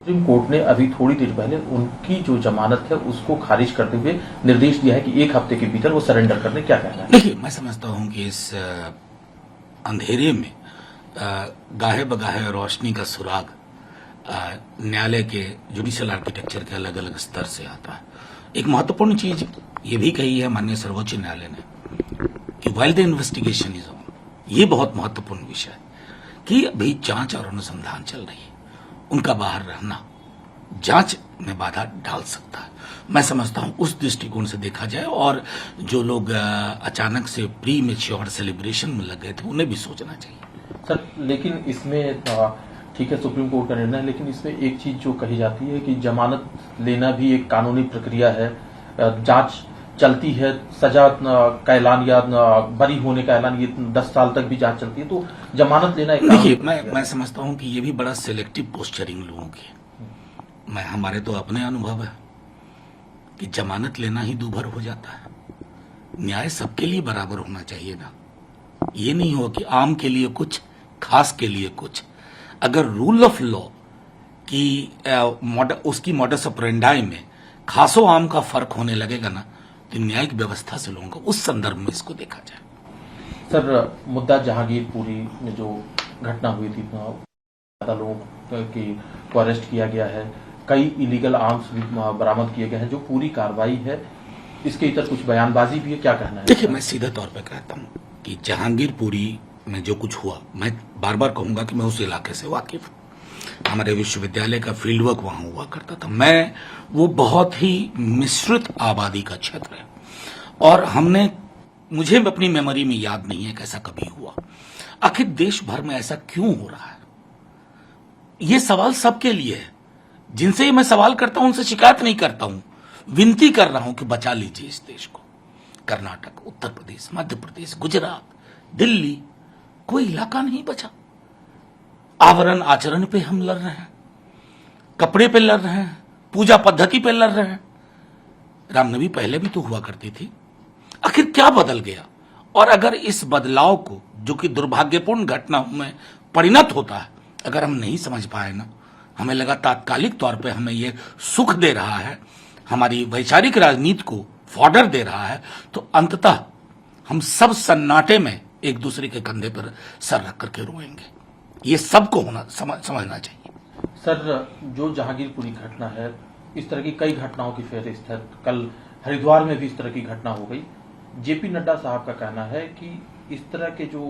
Supreme court ने अभी थोड़ी देर पहले उनकी जो जमानत है उसको खारिज करते हुए निर्देश दिया है कि 1 हफ्ते के भीतर वो सरेंडर करने। क्या कहना है? देखिए, मैं समझता हूं कि इस अंधेरे में गाहे बगाहे रोशनी का सुराग न्यायालय के जुडिशियल आर्किटेक्चर के अलग अलग स्तर से आता है। एक महत्वपूर्ण चीज ये भी कही है माननीय सर्वोच्च न्यायालय ने कि while the investigation is on, ये बहुत महत्वपूर्ण विषय है कि अभी जांच और अनुसंधान चल रही है, उनका बाहर रहना जांच में बाधा डाल सकता है। मैं समझता हूं उस दृष्टिकोण से देखा जाए, और जो लोग अचानक से प्री मैच्योर सेलिब्रेशन में लग गए थे उन्हें भी सोचना चाहिए। सर, लेकिन इसमें ठीक है सुप्रीम कोर्ट का निर्णय है, लेकिन इसमें एक चीज जो कही जाती है कि जमानत लेना भी एक कानूनी प्रक्रिया है, जांच चलती है, सजा का ऐलान या बरी होने का ऐलान, ये 10 साल तक भी जांच चलती है, तो जमानत लेना एक देखिए, मैं समझता हूं कि ये भी बड़ा सिलेक्टिव पोस्चरिंग लोगों की है। हमारे तो अपने अनुभव है कि जमानत लेना ही दूभर हो जाता है। न्याय सबके लिए बराबर होना चाहिए ना, ये नहीं हो कि आम के लिए कुछ, खास के लिए कुछ। अगर रूल ऑफ लॉ की उसकी मॉडस ऑपरेंडाई में खासो आम का फर्क होने लगेगा ना, तो न्यायिक व्यवस्था से लोगों को उस संदर्भ में इसको देखा जाए। सर, मुद्दा जहांगीरपुरी में जो घटना हुई थी, ज्यादा लोगों को अरेस्ट किया गया है, कई इलीगल आर्म्स भी बरामद किए गए हैं, जो पूरी कार्रवाई है इसके इतर कुछ बयानबाजी भी है, क्या कहना है? देखिए, मैं सीधे तौर पे कहता हूं कि जहांगीरपुरी में जो कुछ हुआ, मैं बार बार कहूंगा कि मैं उस इलाके से वाकिफ हूं। हमारे विश्वविद्यालय का फील्ड वर्क वहां हुआ करता था। वो बहुत ही मिश्रित आबादी का क्षेत्र है, और मुझे अपनी मेमोरी में याद नहीं है कि ऐसा कभी हुआ। आखिर देश भर में ऐसा क्यों हो रहा है? ये सवाल सबके लिए है। जिनसे मैं सवाल करता हूं उनसे शिकायत नहीं करता हूं, विनती कर रहा हूं कि बचा लीजिए इस देश को। कर्नाटक, उत्तर प्रदेश, मध्य प्रदेश, गुजरात, दिल्ली, कोई इलाका नहीं बचा। आवरण आचरण पे हम लड़ रहे हैं, कपड़े पे लड़ रहे हैं, पूजा पद्धति पे लड़ रहे हैं। रामनवमी पहले भी तो हुआ करती थी। आखिर क्या बदल गया? और अगर इस बदलाव को, जो कि दुर्भाग्यपूर्ण घटना में परिणत होता है, अगर हम नहीं समझ पाए ना, हमें लगा तात्कालिक तौर पे हमें ये सुख दे रहा है, हमारी वैचारिक राजनीति को फॉर्डर दे रहा है, तो अंततः हम सब सन्नाटे में एक दूसरे के कंधे पर सर रख करके रोएंगे। ये सबको समझना चाहिए। सर, जो जहांगीरपुरी घटना है, इस तरह की कई घटनाओं की फहरिस्त है। कल हरिद्वार में भी इस तरह की घटना हो गई। जेपी नड्डा साहब का कहना है कि इस तरह के जो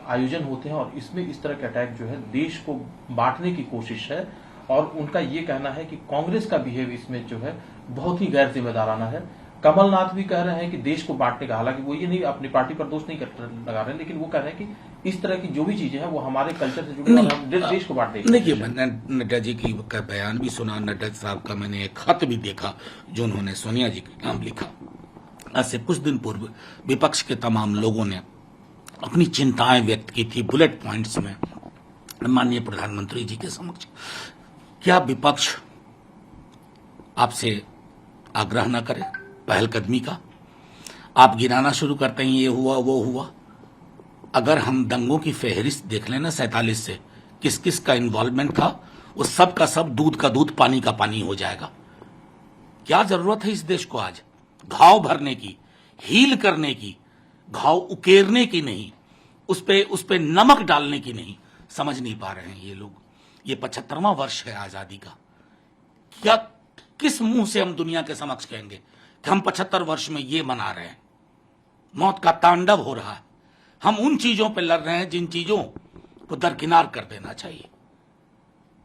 आयोजन होते हैं और इसमें इस तरह के अटैक जो है देश को बांटने की कोशिश है, और उनका ये कहना है कि कांग्रेस का बिहेव इसमें जो है बहुत ही गैर जिम्मेदाराना है। कमलनाथ भी कह रहे हैं कि देश को बांटने का, हालांकि वो ये नहीं अपनी पार्टी पर दोष नहीं लगा रहे हैं, लेकिन वो कह रहे हैं कि इस तरह की जो भी चीजें हैं वो हमारे कल्चर से जुड़ी और हम देश को बांटने की। देखिए, मैंने नड्डा जी का बयान भी सुना, नड्डा साहब का मैंने एक खत भी देखा जो उन्होंने सोनिया जी के नाम लिखा। आज से कुछ दिन पूर्व विपक्ष के तमाम लोगों ने अपनी चिंताएं व्यक्त की थी बुलेट पॉइंट्स में माननीय प्रधानमंत्री जी के समक्ष। क्या विपक्ष आपसे आग्रह न करे पहलकदमी का? आप गिनाना शुरू करते हैं, ये हुआ वो हुआ। अगर हम दंगों की फहरिस्त देख लेना 47 से, किस किस का इन्वॉल्वमेंट था, वो सब का सब दूध का दूध पानी का पानी हो जाएगा। क्या जरूरत है इस देश को आज घाव भरने की, हील करने की, घाव उकेरने की नहीं, उस पे नमक डालने की नहीं? समझ नहीं पा रहे हैं ये लोग। ये 75वां वर्ष है आजादी का। क्या किस मुंह से हम दुनिया के समक्ष कहेंगे कि हम 75 वर्ष में ये मना रहे हैं? मौत का तांडव हो रहा है। हम उन चीजों पे लड़ रहे हैं जिन चीजों को दरकिनार कर देना चाहिए।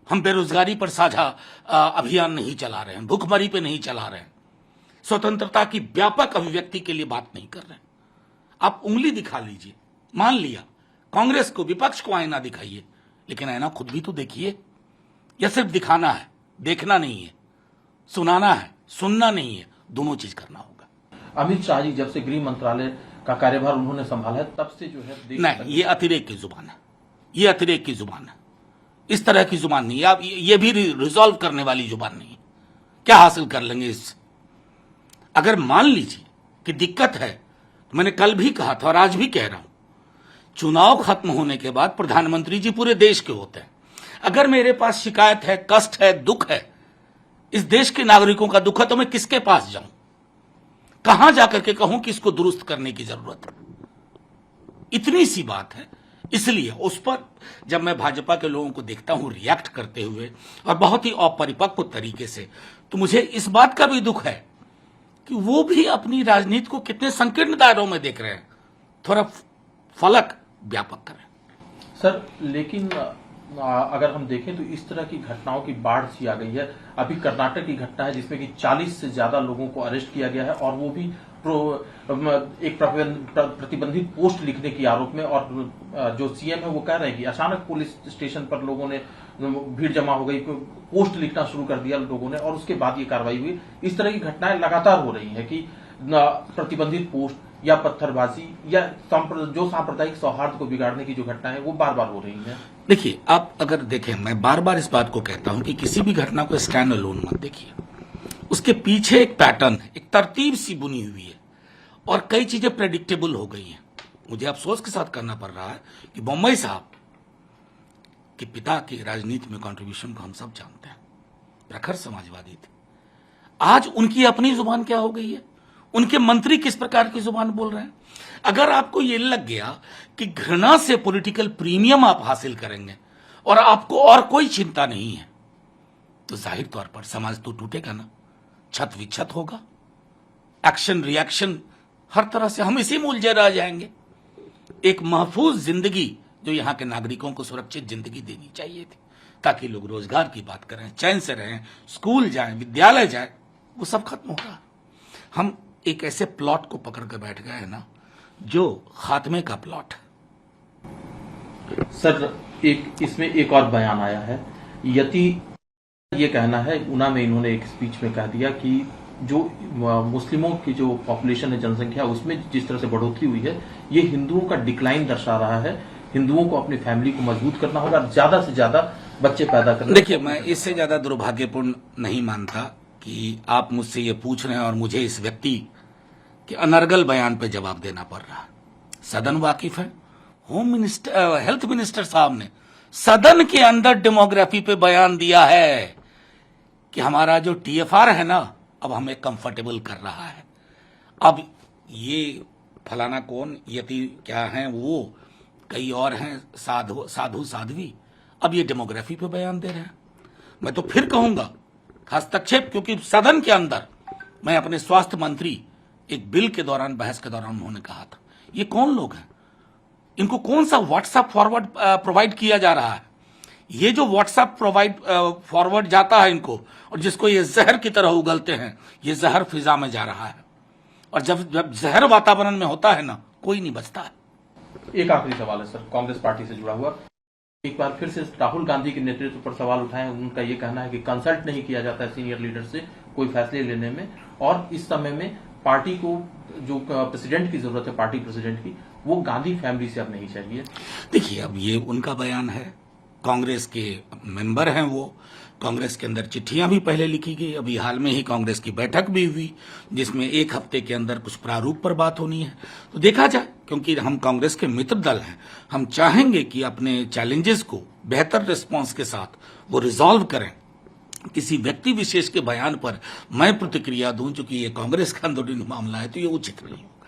हम बेरोजगारी पर साझा अभियान नहीं चला रहे हैं, भूखमरी पे नहीं चला रहे हैं, स्वतंत्रता की व्यापक अभिव्यक्ति के लिए बात नहीं कर रहे हैं। आप उंगली दिखा लीजिए, मान लिया कांग्रेस को, विपक्ष को आईना दिखाइए, लेकिन आईना खुद भी तो देखिए। या सिर्फ दिखाना है, देखना नहीं है, सुनाना है, सुनना नहीं है, दोनों चीज करना होगा। अमित शाह जी जब से गृह मंत्रालय का कार्यभार उन्होंने संभाला है, तब से जो है नहीं, ये अतिरेक की जुबान है, ये अतिरेक की जुबान है। इस तरह की जुबान नहीं है। आप ये भी रिजॉल्व करने वाली जुबान नहीं है। क्या हासिल कर लेंगे इससे? अगर मान लीजिए कि दिक्कत है, तो मैंने कल भी कहा था और आज भी कह रहा हूं, चुनाव खत्म होने के बाद प्रधानमंत्री जी पूरे देश के होते हैं। अगर मेरे पास शिकायत है, कष्ट है, दुख है, इस देश के नागरिकों का दुख है, तो मैं किसके पास जाऊं? कहां जाकर के कहूं कि इसको दुरुस्त करने की जरूरत है? इतनी सी बात है। इसलिए उस पर जब मैं भाजपा के लोगों को देखता हूं रिएक्ट करते हुए और बहुत ही अपरिपक्व तरीके से, तो मुझे इस बात का भी दुख है कि वो भी अपनी राजनीति को कितने संकीर्ण दायरों में देख रहे हैं। थोड़ा फलक व्यापक करें। सर, लेकिन अगर हम देखें तो इस तरह की घटनाओं की बाढ़ सी आ गई है। अभी कर्नाटक की घटना है जिसमें कि 40 से ज्यादा लोगों को अरेस्ट किया गया है, और वो भी एक प्रतिबंधित पोस्ट लिखने के आरोप में। और जो सीएम है वो कह रहे हैं कि अचानक पुलिस स्टेशन पर लोगों ने भीड़ जमा हो गई, पोस्ट लिखना शुरू कर दिया लोगों ने, और उसके बाद ये कार्रवाई हुई। इस तरह की घटनाएं लगातार हो रही हैं कि प्रतिबंधित पोस्ट या पत्थरबाजी या जो सांप्रदायिक सौहार्द को बिगाड़ने की जो घटना है वो बार बार हो रही है। देखिए, आप अगर देखें, मैं बार बार इस बात को कहता हूं कि किसी भी घटना को स्टैंड अलोन मत देखिए। उसके पीछे एक पैटर्न है, एक तरतीब सी बुनी हुई है, और कई चीजें प्रेडिक्टेबल हो गई हैं। मुझे अफसोस के साथ करना पड़ रहा है कि बम्बई साहब के पिता की राजनीति में कंट्रीब्यूशन को हम सब जानते हैं। प्रखर समाजवादी थे। आज उनकी अपनी जुबान क्या हो गई है, उनके मंत्री किस प्रकार की जुबान बोल रहे हैं। अगर आपको ये लग गया कि घृणा से पॉलिटिकल प्रीमियम आप हासिल करेंगे और आपको और कोई चिंता नहीं है, तो जाहिर तौर पर समाज तो टूटेगा ना, छत विच्छत होगा, एक्शन रिएक्शन हर तरह से हम इसी में उलझे रह जाएंगे। एक महफूज जिंदगी जो यहां के नागरिकों को सुरक्षित जिंदगी देनी चाहिए थी, ताकि लोग रोजगार की बात करें, चैन से रहें, स्कूल जाएं, विद्यालय जाएं, वो सब खत्म हो रहा। हम एक ऐसे प्लॉट को पकड़ कर बैठ गए हैं ना, जो खात्मे का प्लॉट है। सर, इसमें एक और बयान आया है। यति ये कहना है, ऊना में इन्होंने एक स्पीच में कह दिया कि जो मुस्लिमों की जो पॉपुलेशन है, जनसंख्या, उसमें जिस तरह से बढ़ोतरी हुई है, ये हिंदुओं का डिक्लाइन दर्शा रहा है। हिंदुओं को अपनी फैमिली को मजबूत करना होगा, ज्यादा से ज्यादा बच्चे पैदा करना। देखिए, मैं इससे ज्यादा दुर्भाग्यपूर्ण नहीं मानता कि आप मुझसे ये पूछ रहे हैं और मुझे इस व्यक्ति के अनर्गल बयान पे जवाब देना पड़ रहा है। सदन वाकिफ है। होम मिनिस्टर, हेल्थ मिनिस्टर साहब ने सदन के अंदर डेमोग्राफी पे बयान दिया है कि हमारा जो टीएफआर है ना, अब हमें कंफर्टेबल कर रहा है। अब ये फलाना कौन, यति क्या हैं, वो कई और हैं, साधु साध्वी, अब ये डेमोग्राफी पे बयान दे रहे हैं। मैं तो फिर कहूंगा हस्तक्षेप, क्योंकि सदन के अंदर मैं अपने स्वास्थ्य मंत्री एक बिल के दौरान, बहस के दौरान उन्होंने कहा था, ये कौन लोग हैं, इनको कौन सा व्हाट्सएप फॉरवर्ड प्रोवाइड किया जा रहा है। ये जो व्हाट्सएप फॉरवर्ड जाता है इनको, और जिसको ये जहर की तरह उगलते हैं, ये जहर फिजा में जा रहा है, और जब जहर वातावरण में होता है ना, कोई नहीं बचता है। एक आखिरी सवाल है सर, कांग्रेस पार्टी से जुड़ा हुआ। एक बार फिर से राहुल गांधी के नेतृत्व पर सवाल उठाए। उनका ये कहना है कि कंसल्ट नहीं किया जाता है सीनियर लीडर से कोई फैसले लेने में, और इस समय में पार्टी को जो प्रेसिडेंट की जरूरत है, पार्टी प्रेसिडेंट की, वो गांधी फैमिली से अब नहीं चाहिए। देखिए, अब ये उनका बयान है, कांग्रेस के मेंबर हैं वो, कांग्रेस के अंदर चिट्ठियां भी पहले लिखी गई, अभी हाल में ही कांग्रेस की बैठक भी हुई जिसमें एक हफ्ते के अंदर कुछ प्रारूप पर बात होनी है। तो देखा जाए, क्योंकि हम कांग्रेस के मित्र दल हैं, हम चाहेंगे कि अपने चैलेंजेस को बेहतर रिस्पांस के साथ वो रिजॉल्व करें। किसी व्यक्ति विशेष के बयान पर मैं प्रतिक्रिया दूं, चूंकि ये कांग्रेस का अंदरूनी मामला है, तो ये उचित नहीं होगा।